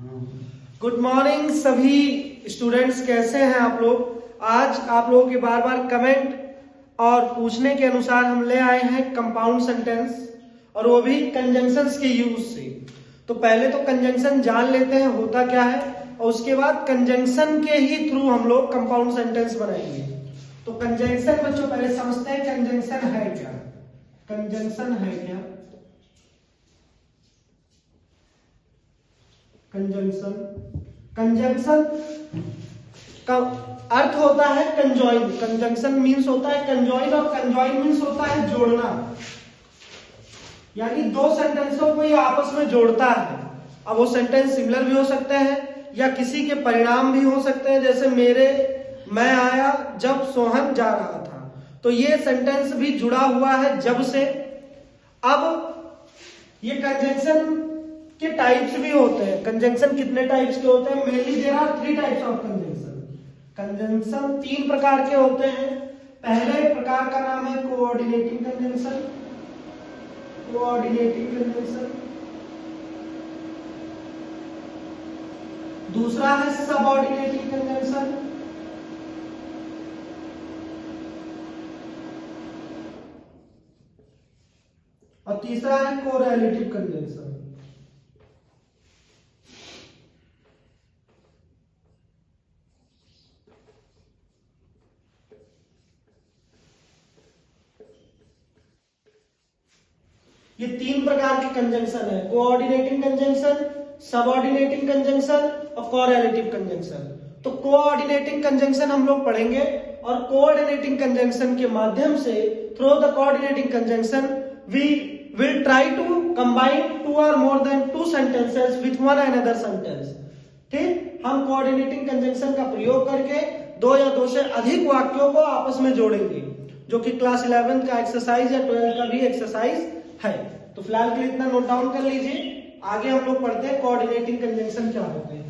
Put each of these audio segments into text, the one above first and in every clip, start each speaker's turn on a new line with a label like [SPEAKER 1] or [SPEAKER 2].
[SPEAKER 1] Good morning सभी students, कैसे हैं आप लोग। आज आप लोगों के बार बार कमेंट और पूछने के अनुसार हम ले आए हैं कंपाउंड सेंटेंस, और वो भी कंजंक्शंस के यूज से। तो पहले तो कंजंक्शन जान लेते हैं होता क्या है, और उसके बाद कंजंक्शन के ही थ्रू हम लोग कंपाउंड सेंटेंस बनाएंगे। तो कंजंक्शन बच्चों पहले समझते हैं कंजंक्शन है क्या। कंजंक्शन है क्या? कंजंक्शन कंजंक्शन का अर्थ होता है कंजॉइन। कंजंक्शन मीन्स होता है कंजॉइन, और कंजॉइन मीन्स होता है जोड़ना, यानी दो सेंटेंसों को ये आपस में जोड़ता है। अब वो सेंटेंस सिमिलर भी हो सकते हैं या किसी के परिणाम भी हो सकते हैं, जैसे मैं आया जब सोहन जा रहा था, तो ये सेंटेंस भी जुड़ा हुआ है जब से। अब ये कंजंक्शन के टाइप्स भी होते हैं। कंजंक्शन कितने टाइप्स के होते हैं? Mainly there are 3 types of conjunction. Conjunction 3 प्रकार के होते हैं। पहले प्रकार का नाम है कोऑर्डिनेटिंग कंजंक्शन। Coordinating conjunction. दूसरा है सबऑर्डिनेटिंग कंजंक्शन। और तीसरा है कोरिलेटिव कंजंक्शन। ये 3 प्रकार के कंजंक्शन है, कोऑर्डिनेटिंग कंजंक्शन, सबऑर्डिनेटिंग कंजंक्शन और कोरिलेटिव कंजंक्शन। तो कोऑर्डिनेटिंग कंजंक्शन हम लोग पढ़ेंगे, और कोऑर्डिनेटिंग कंजंक्शन के माध्यम से through the coordinating conjunction we will try to combine 2 or more than 2 sentences with one another sentence। ठीक, हम कोऑर्डिनेटिंग कंजंक्शन का प्रयोग करके 2 या 2 से अधिक वाक्यों को आपस में जोड़ेंगे, जो कि क्लास 11 का एक्सरसाइज या 12 का भी एक्सरसाइज है। तो फिलहाल के लिए इतना नोट डाउन कर लीजिए। आगे हम लोग पढ़ते हैं कोऑर्डिनेटिंग कंजंक्शन क्या होते हैं।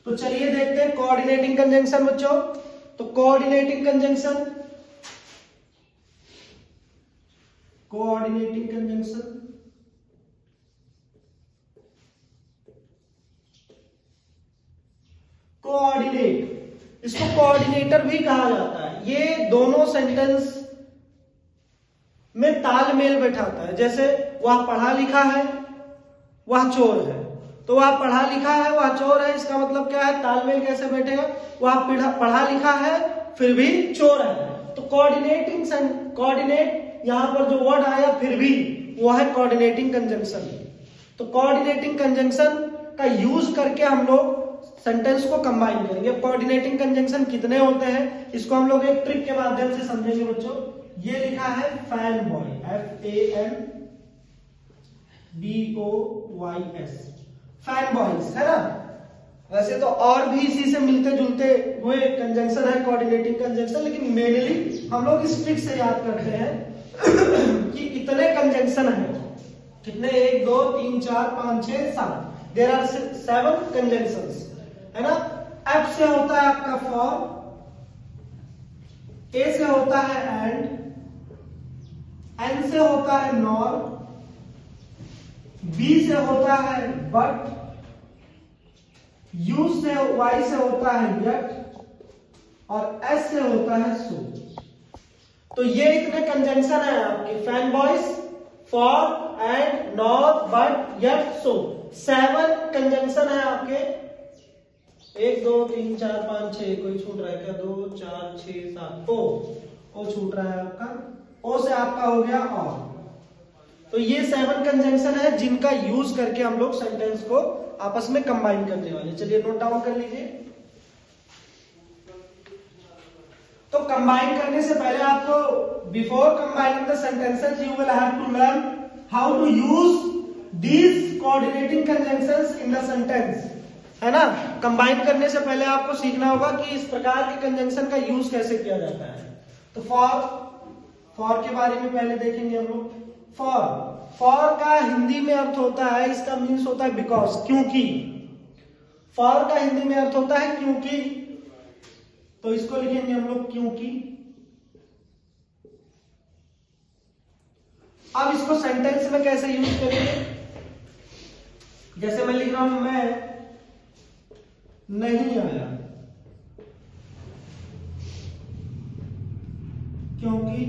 [SPEAKER 1] तो चलिए देखते हैं कोऑर्डिनेटिंग कंजंक्शन बच्चों। तो coordinating conjunction coordinating conjunction coordinate, इसको कोऑर्डिनेटर भी कहा जाता है। ये दोनों सेंटेंस में तालमेल बैठाता है। जैसे वह पढ़ा लिखा है, वह चोर है, तो वह पढ़ा लिखा है, वह चोर है, इसका मतलब क्या है? तालमेल कैसे बैठेगा? वह पढ़ा लिखा है फिर भी चोर है। तो कोऑर्डिनेट यहां पर जो वर्ड आया फिर भी, वो है कोऑर्डिनेटिंग कंजंक्शन। तो कोऑर्डिनेटिंग कंजंक्शन का यूज करके हम लोग सेंटेंस को कंबाइन करेंगे। कोऑर्डिनेटिंग कंजंक्शन कितने होते हैं, इसको हम लोग एक ट्रिक के माध्यम से समझेंगे बच्चों। ये लिखा है fan boy, FANBOYS, fan boys है ना। वैसे तो और भी इसी से मिलते जुलते हुए कंजंक्शन है कोऑर्डिनेटिंग कंजंक्शन, लेकिन मेनली हम लोग इस ट्रिक से याद करते हैं कि इतने कंजंक्शन है। कितने? 1 2 3 4 5 6 7, देयर आर 7 कंजंक्शंस, है ना। एफ से होता है आपका फॉर, ए से होता है एंड, एन से होता है नॉर, बी से होता है बट, यू से वाई से होता है यट, और एस से होता है सो। तो ये इतने कंजंक्शन है आपके fan boys, for, and, nor, but, yet, so. 7 conjunction है आपके। 1 2 3 4 5 6, कोई छूट रहा है क्या? 2 4 6 7, ओ छूट रहा है आपका। ओ से आपका हो गया और। तो ये 7 कंजंक्शन है जिनका यूज करके हम लोग सेंटेंस को आपस में कंबाइन करने वाले। चलिए नोट डाउन कर लीजिए। तो कंबाइन करने से पहले आपको, before combining the sentences, you will have to learn how to use these coordinating conjunctions in the sentence, है ना। कंबाइन करने से पहले आपको सीखना होगा कि इस प्रकार के कंजंक्शन का यूज कैसे किया जाता है। तो फॉर के बारे में पहले देखेंगे हम लोग। फॉर का हिंदी में अर्थ होता है, इसका मीन्स होता है बिकॉज, क्योंकि। फॉर का हिंदी में अर्थ होता है क्योंकि, तो इसको लिखेंगे हम लोग क्योंकि। अब इसको सेंटेंस में कैसे यूज करेंगे? जैसे मैं लिख रहा हूं मैं नहीं आया क्योंकि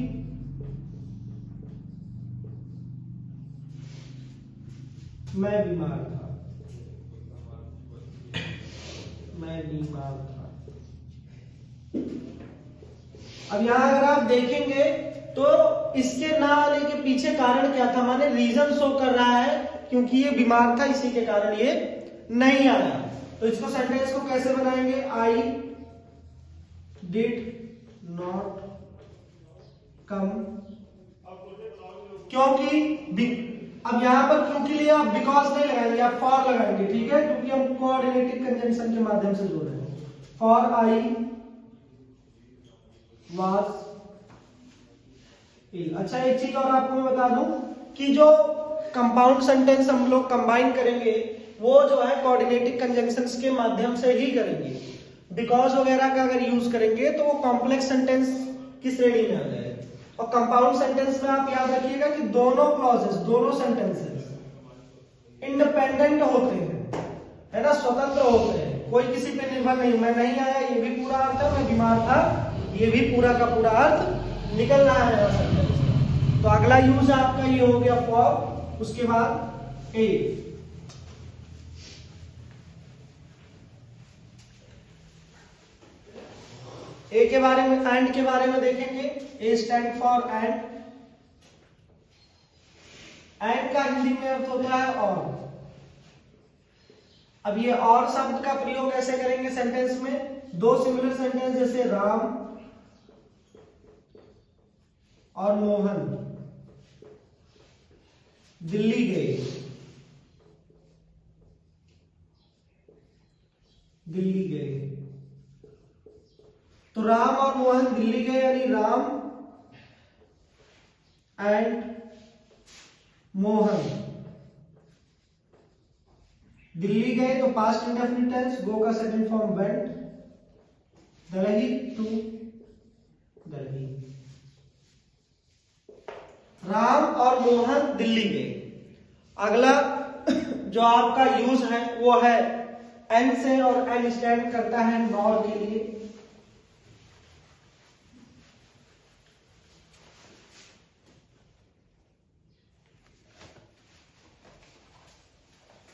[SPEAKER 1] मैं बीमार था। मैं बीमार था। अब यहां अगर आप देखेंगे तो इसके ना आने के पीछे कारण क्या था? माने रीजन शो कर रहा है क्योंकि ये बीमार था, इसी के कारण ये नहीं आया। तो इसको सेंटेंस को कैसे बनाएंगे? आई डिड नॉट कम क्योंकि, अब यहां पर क्योंकि लिए आप बिकॉज नहीं लगाएंगे, आप फॉर लगाएंगे, ठीक है, क्योंकि हम कोऑर्डिनेटेड कंजंक्शन के माध्यम से जोड़ रहे हैं। For I was ill. अच्छा, एक चीज और आपको मैं बता दूं कि जो कंपाउंड सेंटेंस हम लोग कंबाइन करेंगे वो जो है कोऑर्डिनेटेड कंजंक्शंस के माध्यम से ही करेंगे। बिकॉज वगैरह का अगर यूज करेंगे तो वो कॉम्प्लेक्स सेंटेंस की श्रेणी में आ जाएगा। और कंपाउंड सेंटेंस में आप याद रखिएगा कि दोनों क्लॉजेस, दोनों सेंटेंसेस इंडिपेंडेंट होते हैं, है ना, स्वतंत्र होते हैं, कोई किसी पे निर्भर नहीं। मैं नहीं आया ये भी पूरा अर्थ है, मैं बीमार था ये भी पूरा का पूरा अर्थ निकल रहा है सेंटेंस में। तो अगला यूज आपका ये हो गया फॉर। उसके बाद ए, ए के बारे में, एंड के बारे में देखेंगे। ए स्टैंड फॉर एंड। एंड का हिंदी में अर्थ होता है और। अब ये और शब्द का प्रयोग कैसे करेंगे सेंटेंस में? दो सिमिलर सेंटेंस जैसे राम और मोहन दिल्ली गए। दिल्ली गए, तो राम और मोहन दिल्ली गए, यानी राम एंड मोहन दिल्ली गए। तो पास्ट इंडेफिनिट टेंस, गो का second form went, Delhi to Delhi. Ram और मोहन दिल्ली गए। अगला जो आपका यूज है वो है एन से, और एन स्टैंड करता है नॉर के लिए।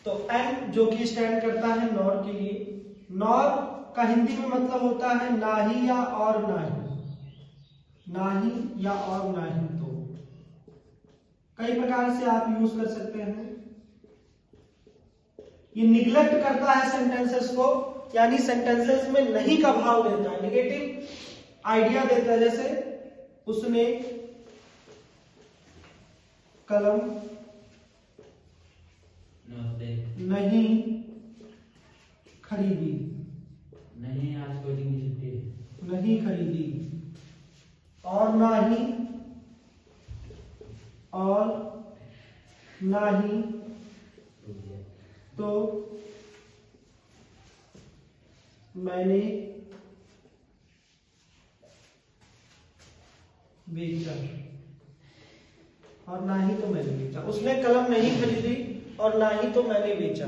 [SPEAKER 1] तो एन जो कि स्टैंड करता है नॉर के लिए। नॉर का हिंदी में मतलब होता है ना ही या और ना ही, ना ही या और ना ही। तो कई प्रकार से आप यूज कर सकते हैं। ये निग्लेक्ट करता है सेंटेंसेस को, यानी सेंटेंसेस में नहीं का भाव देता है, नेगेटिव आइडिया देता है। जैसे उसने कलम नहीं खरीदी।
[SPEAKER 2] नहीं, आज कोचिंग की छुट्टी है।
[SPEAKER 1] नहीं खरीदी, और ना ही, और ना ही तो मैंने बेचा, और ना ही तो मैंने बेचा। उसने कलम नहीं खरीदी और ना ही तो मैंने बेचा।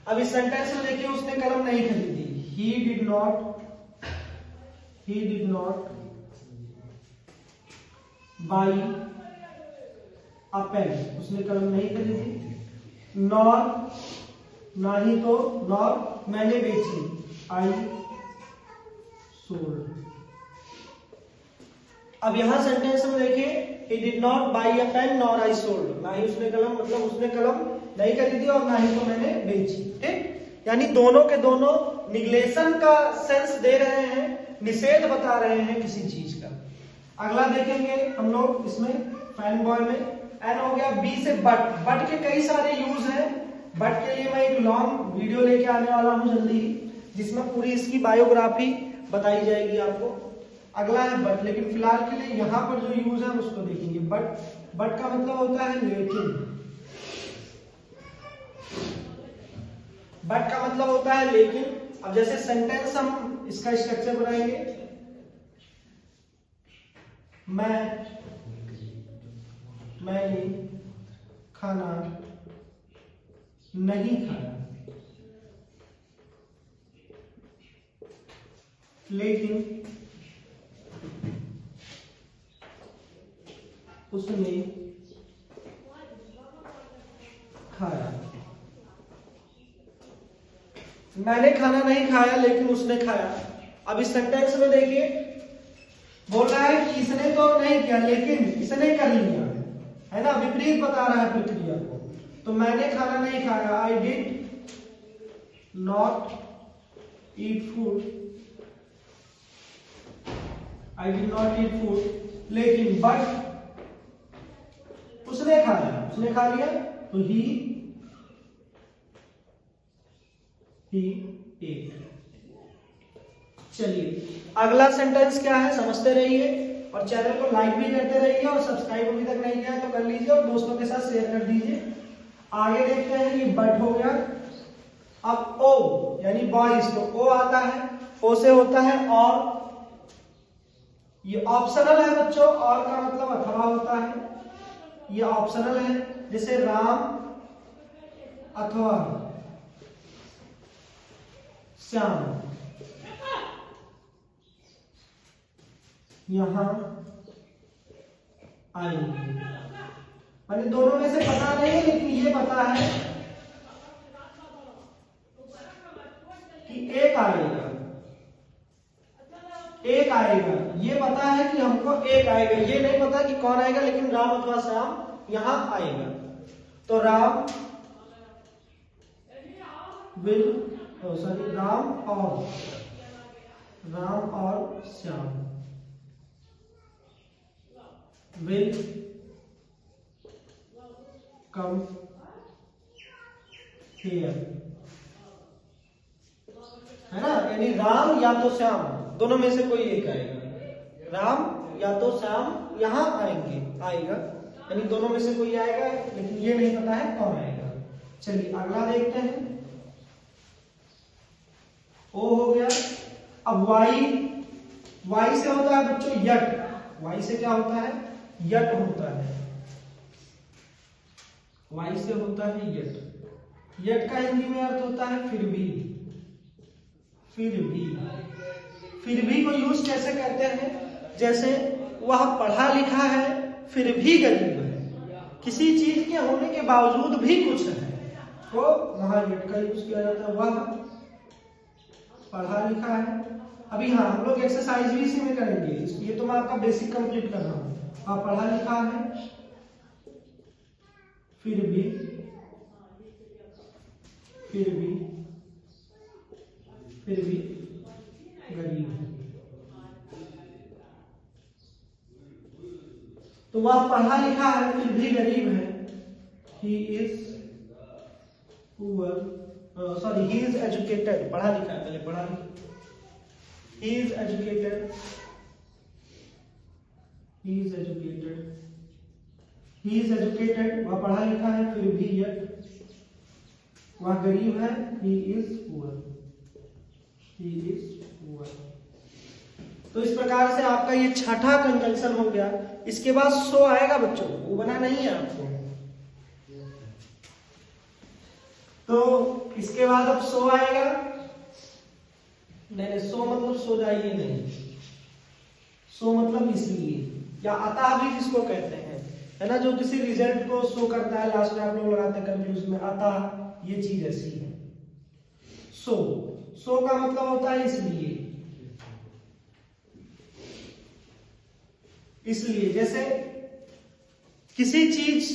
[SPEAKER 1] अब इस सेंटेंस में देखिए, उसने कलम नहीं खरीदी, he did not buy a pen, उसने कलम नहीं खरीदी। नॉर ना ही तो, नॉर मैंने बेची, I sold। अब यहां सेंटेंस में देखिए, he did not buy a pen nor I sold, ना ही उसने कलम, मतलब उसने कलम नहीं खरीदी और ना ही तो मैंने बेची। ठीक, यानी दोनों के दोनों निगलेशन का सेंस दे रहे हैं, निषेध बता रहे हैं किसी चीज का। अगला देखेंगे हम लोग इसमें फैन बॉय में। एन हो गया। बी से बट। बट के कई सारे यूज हैं। बट के लिए मैं एक लॉन्ग वीडियो लेके आने वाला हूं जल्दी, जिसमें पूरी इसकी बायोग्राफी बताई जाएगी आपको। अगला है बट, लेकिन फिलहाल के लिए यहां पर जो यूज है उसको देखेंगे। बट का मतलब होता है लेकिन। बट का मतलब होता है लेकिन। अब जैसे सेंटेंस हम इसका स्ट्रक्चर बनाएंगे, मैंने खाना नहीं खाया, लेकिन उसने खाया। मैंने खाना नहीं खाया लेकिन उसने खाया। अब इस सेंटेंस में देखिए, बोल रहा है कि इसने तो नहीं किया लेकिन इसने कर लिया, है ना, विपरीत बता रहा है प्रक्रिया को। तो मैंने खाना नहीं खाया, I did not eat food, I did not eat food, लेकिन बट उसने खाया, उसने खा लिया, तो ही ate। चलिए अगला सेंटेंस क्या है समझते रहिए, और चैनल को लाइक भी करते रहिए, और सब्सक्राइब अभी तक नहीं किया है तो कर लीजिए, और दोस्तों के साथ शेयर कर दीजिए। आगे देखते हैं, ये बट हो गया। अब ओ यानी बॉयज, तो ओ आता है, ओ से होता है और, ये ऑप्शनल है बच्चों, और का मतलब अथवा होता है, ये ऑप्शनल है। जैसे राम अथवा श्याम यहां आएंगे, मैंने दोनों में से पता नहीं है, लेकिन ये पता है कि एक आएगा, एक आएगा, ये पता है कि हमको एक आएगा, ये नहीं पता कि कौन आएगा, लेकिन राम अथवा श्याम यहां आएगा। तो राम विल, सॉरी, राम और श्याम विल कम हियर, है ना, यानी राम या तो श्याम दोनों में से कोई एक आएगा, राम या तो श्याम यहां आएगा, यानी दोनों में से कोई आएगा, लेकिन ये नहीं पता है कौन आएगा। चलिए अगला देखते हैं, ओ हो गया। अब वाई से होता है बच्चों यट, वाई से क्या होता है, यट होता है, वाई से होता है यट। यट का हिंदी में अर्थ होता है फिर भी, फिर भी। फिर भी को यूज कैसे करते हैं, जैसे वह पढ़ा लिखा है फिर भी गरीब है, किसी चीज के होने के बावजूद भी कुछ है, तो वहां यट का यूज किया जाता है। वह पढ़ा लिखा है। अभी हाँ, हम लोग एक्सरसाइज भी इसी में करेंगे, ये तो मैं आपका बेसिक कंप्लीट कर रहा हूं। वह पढ़ा लिखा है फिर भी गरीब है। तो वह पढ़ा लिखा है फिर भी गरीब है, he is poor, sorry he is educated, पढ़ा लिखा है, पहले पढ़ा लिखा, he is educated, वह पढ़ा लिखा है फिर भी यट वह गरीब है, he is poor। तो इस प्रकार से आपका ये छठा कंजंक्शन हो गया। इसके बाद सो आएगा बच्चों, वो बना नहीं है आपको, तो इसके बाद अब सो आएगा। नहीं, सो मतलब सो जाइए नहीं, सो मतलब इसलिए, या अतः भी जिसको कहते हैं, है ना, जो किसी रिजल्ट को शो करता है, लास्ट में आप लोग लगाते हैं कंक्लूजन में अतः, ये चीज ऐसी है। सो का मतलब होता है इसलिए, जैसे किसी चीज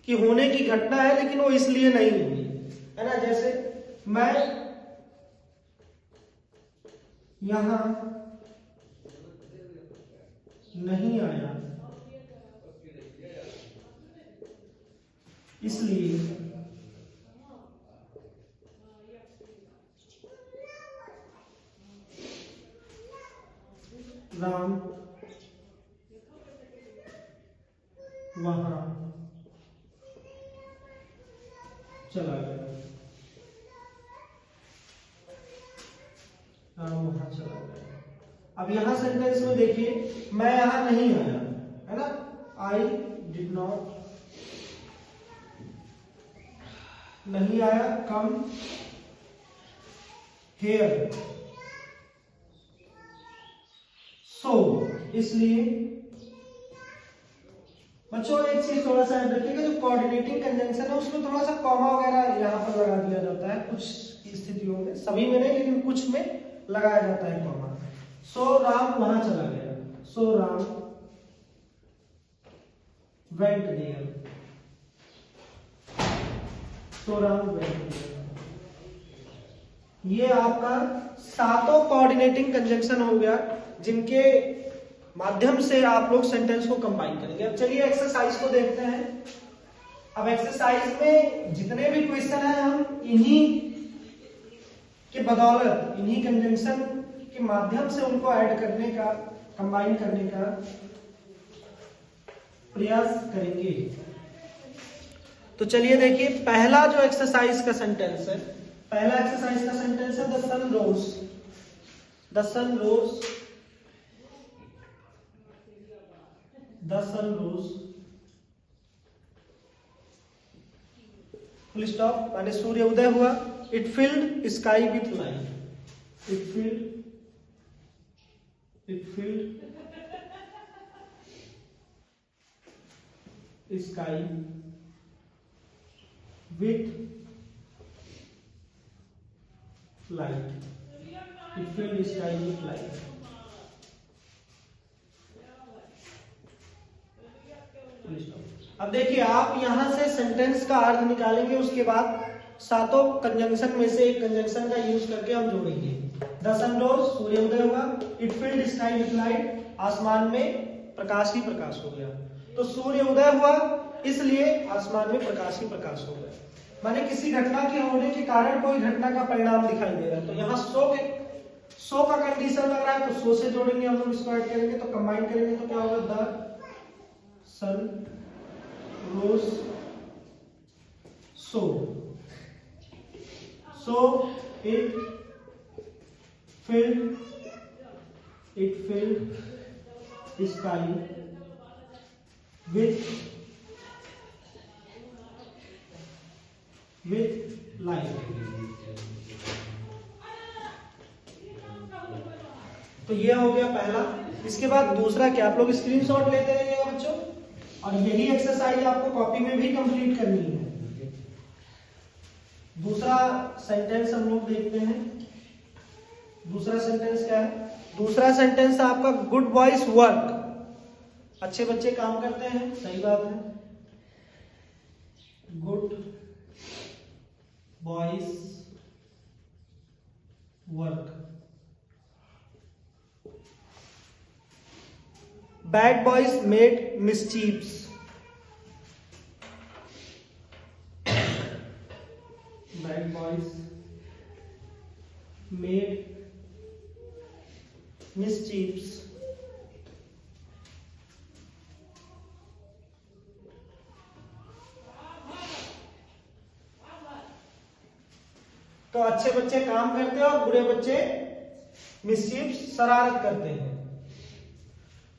[SPEAKER 1] की होने की घटना है लेकिन वो इसलिए नहीं हुई, है ना, जैसे मैं यहां नहीं आया इसलिए राम वहां चला गया, राम वहां चला गया। अब यहां सेंटेंस में देखिए, मैं यहां नहीं आया, है ना, आई डिड नॉट, नहीं आया, कम हेयर, सो, इसलिए। बच्चों एक चीज थोड़ा सा याद रखिएगा, जो कोऑर्डिनेटिंग कंजंक्शन है उसमें थोड़ा सा कॉमा वगैरह यहाँ पर लगा दिया जाता है कुछ स्थितियों में, सभी में नहीं लेकिन कुछ में लगाया जाता है कॉमा। सो राम वहां चला गया, so Ram went there, so Ram went there. ये आपका सातों कोऑर्डिनेटिंग कंजंक्शन हो गया जिनके माध्यम से आप लोग सेंटेंस को कंबाइन करेंगे। अब चलिए एक्सरसाइज को देखते हैं। अब एक्सरसाइज में जितने भी क्वेश्चन हैं हम इन्हीं के बदौलत, इन्हीं कंजंक्शन के माध्यम से उनको ऐड करने का, कंबाइन करने का प्रयास करेंगे। तो चलिए देखिए, पहला जो एक्सरसाइज का सेंटेंस है, पहला एक्सरसाइज का सेंटेंस है the sun rose, the sun rose, the sun rose, full stop, माने सूर्य उदय हुआ। It filled sky with light, it filled sky with light, it filled sky with light. अब देखिए, आप यहां से सेंटेंस का अर्थ निकालेंगे, उसके बाद सातों कंजंक्शन में से एक कंजंक्शन का यूज करके हम जोड़ेंगे। द सन रोज, सूर्य उदय हुआ। It filled sky with light, आसमान में प्रकाश ही प्रकाश हो गया। तो सूर्य उदय हुआ इसलिए आसमान में प्रकाश ही प्रकाश हो गया, माने किसी घटना के होने के कारण कोई घटना का परिणाम दिखाई दे रहा है। तो यहाँ सो का कंडीशन लग रहा है, तो सो से जोड़ेंगे हम लोग, इसको ऐड करेंगे तो कंबाइन करेंगे तो क्या होगा, the sun rose so, so it filled sky with light. तो ये हो गया पहला। इसके बाद दूसरा क्या, आप लोग स्क्रीनशॉट लेते रहिएगा बच्चों, और यही एक्सरसाइज आपको कॉपी में भी कंप्लीट करनी है। दूसरा सेंटेंस हम लोग देखते हैं। दूसरा सेंटेंस क्या है, दूसरा सेंटेंस है आपका गुड बॉयज वर्क, अच्छे बच्चे काम करते हैं, सही बात है। Good boys work, bad boys made mischieves, bad boys made mischiefs, तो अच्छे बच्चे काम करते हैं और बुरे बच्चे मिसचीफ, शरारत करते हैं।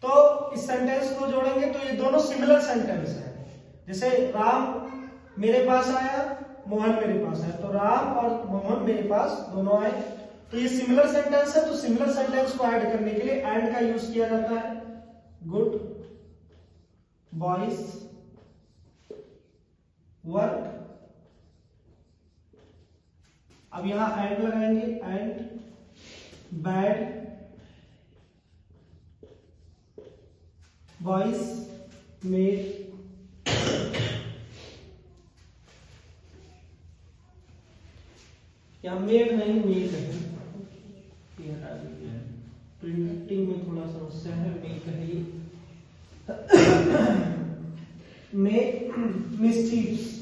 [SPEAKER 1] तो इस सेंटेंस को जोड़ेंगे तो ये दोनों सिमिलर सेंटेंस है। जैसे राम मेरे पास आया, मोहन मेरे पास आया, तो राम और मोहन मेरे पास दोनों आए, तो ये सिमिलर सेंटेंस है। तो सिमिलर सेंटेंस को ऐड करने के लिए एंड का यूज किया जाता है, गुड बॉयज वर्क। अब यहां एंड लगाएंगे, एंड बैड बॉयज मेड या मेड नहीं, मेड है, ये हटा दीजिए, प्रिंटिंग में थोड़ा समस्या है, मेड है ये। मेड मिसचीव्स,